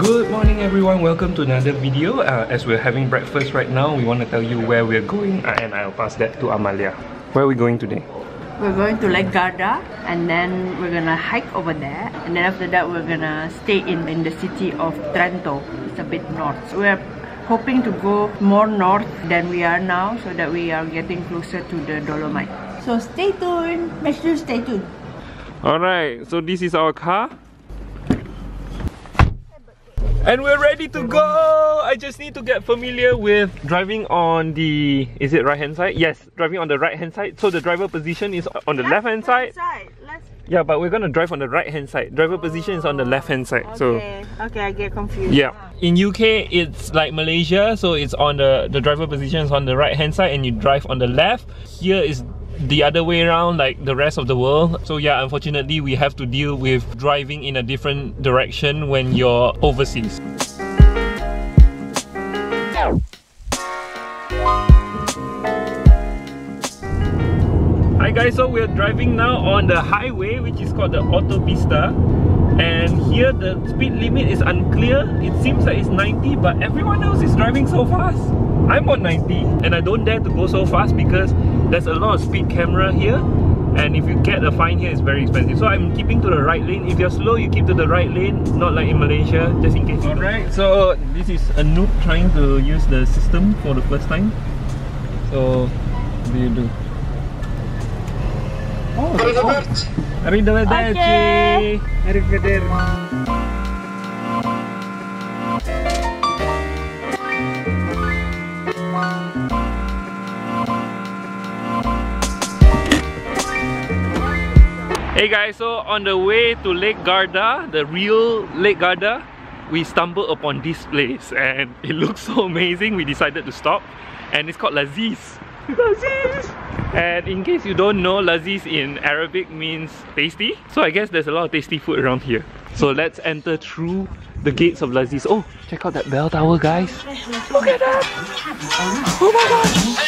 Good morning everyone, welcome to another video. As we're having breakfast right now, we want to tell you where we're going and I'll pass that to Amalia. Where are we going today? We're going to Lake Garda and then we're gonna hike over there, and then after that we're gonna stay in the city of Trento. It's a bit north. So we're hoping to go more north than we are now so that we are getting closer to the Dolomite. So stay tuned, make sure you stay tuned. Alright, so this is our car. And we're ready to go! I just need to get familiar with driving on the... Is it right hand side? Yes, driving on the right hand side. So the driver position is on the left hand side. Yeah, but we're gonna drive on the right hand side. Driver position is on the left hand side. Okay, okay, I get confused. Yeah. In UK, it's like Malaysia, so it's on the driver position is on the right hand side and you drive on the left. Here is the other way around, like the rest of the world. So yeah, unfortunately we have to deal with driving in a different direction when you're overseas. Hi guys, so we're driving now on the highway which is called the Autopista, and here the speed limit is unclear. It seems like it's 90, but everyone else is driving so fast. I'm on 90 and I don't dare to go so fast because there's a lot of speed camera here, and if you get a fine here, it's very expensive. So I'm keeping to the right lane. If you're slow, you keep to the right lane, not like in Malaysia, just in case. Alright, so this is a noob trying to use the system for the first time. So, what do you do? Oh, Arrivederci! Arrivederci! Hey guys, so on the way to Lake Garda, the real Lake Garda, we stumbled upon this place and it looks so amazing. We decided to stop, and it's called Laziz. Laziz! And in case you don't know, Laziz in Arabic means tasty. So I guess there's a lot of tasty food around here. So let's enter through the gates of Laziz. Oh, check out that bell tower, guys. Look at that! Oh my gosh!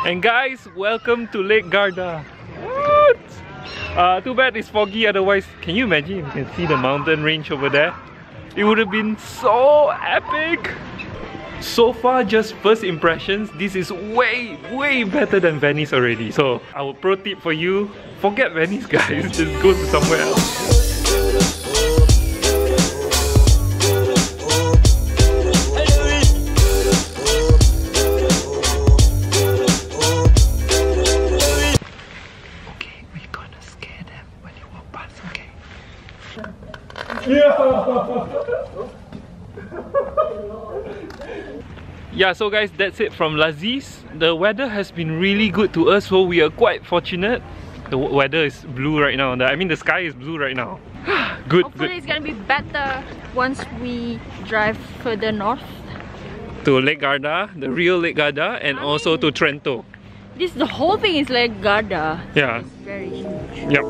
And guys, welcome to Lake Garda. What? Too bad it's foggy, otherwise, can you imagine if you can see the mountain range over there? It would have been so epic! So far, just first impressions, this is way better than Venice already. So, our pro tip for you, forget Venice guys, just go to somewhere else. Yeah, so guys, that's it from Laziz. The weather has been really good to us, so we are quite fortunate. The weather is blue right now. I mean, the sky is blue right now. Good. Hopefully it's gonna be better once we drive further north. To Lake Garda, the real Lake Garda, and also to Trento. The whole thing is Lake Garda. Yeah. It's very huge. Yep.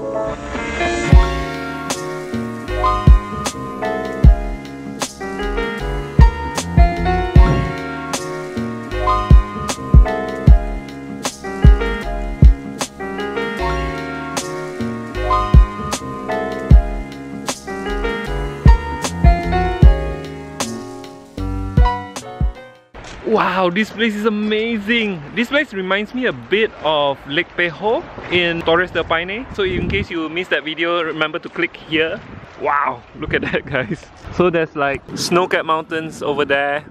Wow, this place is amazing. This place reminds me a bit of Lake Pejo in Torres del Paine. So in case you missed that video, remember to click here. Wow, look at that guys. So there's like snow-capped mountains over there,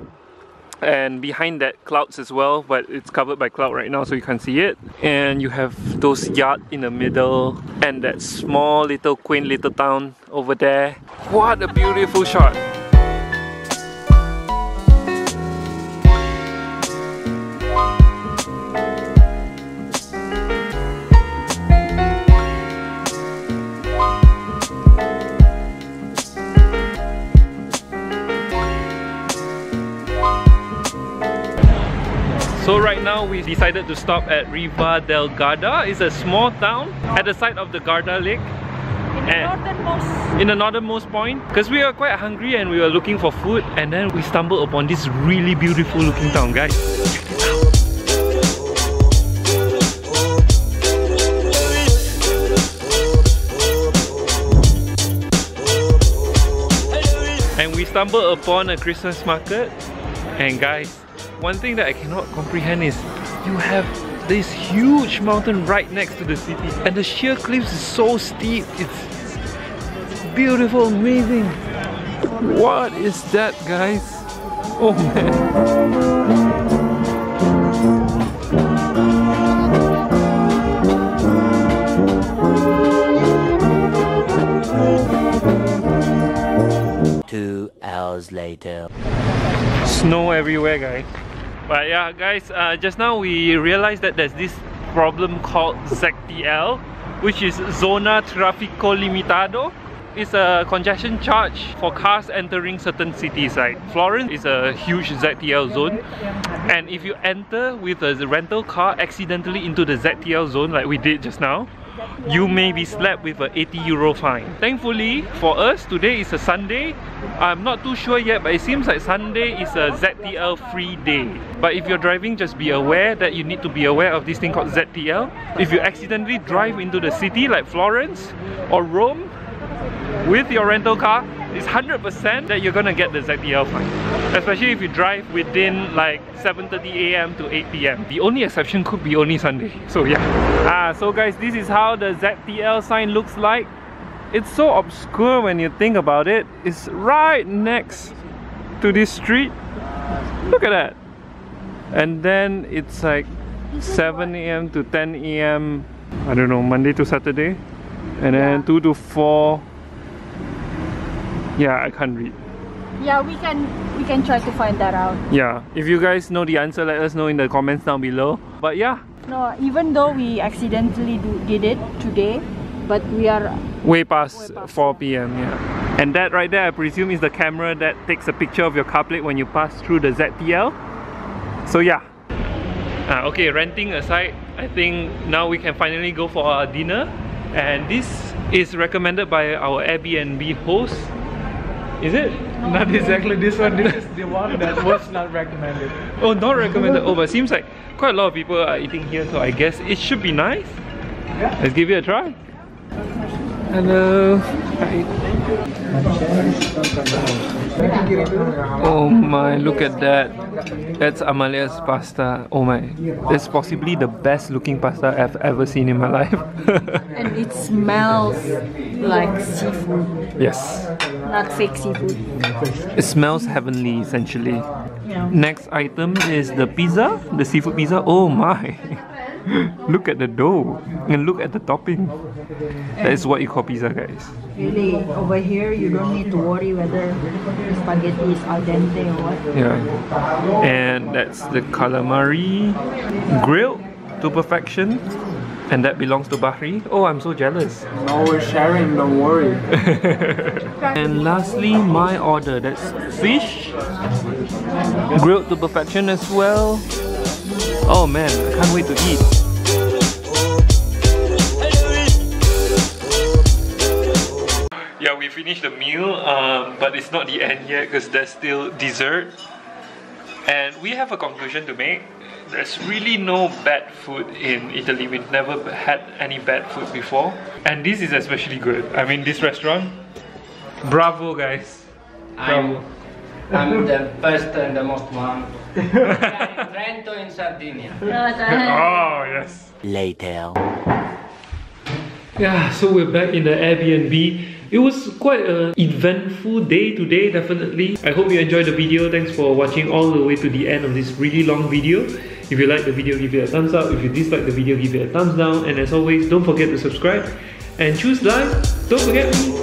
and behind that clouds as well, but it's covered by cloud right now so you can't see it. And you have those yachts in the middle and that small little quaint little town over there. What a beautiful shot. So right now we decided to stop at Riva del Garda. It's a small town at the side of the Garda Lake. In the northernmost point, because we were quite hungry and we were looking for food, and then we stumbled upon this really beautiful looking town, guys. And we stumbled upon a Christmas market, and guys, one thing that I cannot comprehend is you have this huge mountain right next to the city, and the sheer cliffs is so steep. It's beautiful, amazing. What is that, guys? Oh man. 2 hours later. Snow everywhere, guys. But yeah, guys, just now we realized that there's this problem called ZTL, which is Zona Tráfico Limitado. It's a congestion charge for cars entering certain cities. Like Florence is a huge ZTL zone, and if you enter with a rental car accidentally into the ZTL zone like we did just now, you may be slapped with an €80 fine. Thankfully for us, today is a Sunday. I'm not too sure yet, but it seems like Sunday is a ZTL free day. But if you're driving, just be aware that you need to be aware of this thing called ZTL. If you accidentally drive into the city like Florence or Rome with your rental car, it's 100% that you're gonna get the ZTL fine. Especially if you drive within like 7:30 AM to 8 PM. The only exception could be only Sunday. So yeah. So guys, this is how the ZTL sign looks like. It's so obscure when you think about it. It's right next to this street. Look at that. And then it's like 7 AM to 10 AM, I don't know, Monday to Saturday. And then 2 to 4. Yeah, I can't read. Yeah, we can try to find that out. Yeah, if you guys know the answer, let us know in the comments down below. But yeah. No, even though we accidentally did it today, but we are way past 4 PM, yeah. And that right there, I presume, is the camera that takes a picture of your car plate when you pass through the ZTL. So yeah. Okay, renting aside, I think now we can finally go for our dinner. And this is recommended by our Airbnb host. Is it? No, not exactly this one. This is the one that was not recommended. Oh, not recommended. Oh, but it seems like quite a lot of people are eating here, so I guess it should be nice. Yeah. Let's give it a try. Hello. Hi. Oh my, look at that. That's Amalia's pasta. Oh my. That's possibly the best looking pasta I've ever seen in my life. And it smells like seafood. Yes. Not fake seafood. It smells heavenly, essentially. Yeah. Next item is the pizza, the seafood pizza. Oh my. Look at the dough and look at the topping. That is what you call pizza, guys. Really, over here you don't need to worry whether the spaghetti is al dente or what. Yeah. And that's the calamari grilled to perfection. And that belongs to Bahri. Oh, I'm so jealous. No, we're sharing, don't worry. And lastly, my order. That's fish grilled to perfection as well. Oh man, I can't wait to eat. Yeah, we finished the meal, but it's not the end yet because there's still dessert. And we have a conclusion to make. There's really no bad food in Italy. We've never had any bad food before. And this is especially good. I mean, this restaurant, bravo guys. Bravo. I'm the first and the most one. We are in Trento in Sardinia. Oh yes. Later. Yeah, so we're back in the Airbnb. It was quite an eventful day today, definitely. I hope you enjoyed the video. Thanks for watching all the way to the end of this really long video. If you like the video, give it a thumbs up. If you dislike the video, give it a thumbs down. And as always, don't forget to subscribe and choose life. Don't forget me.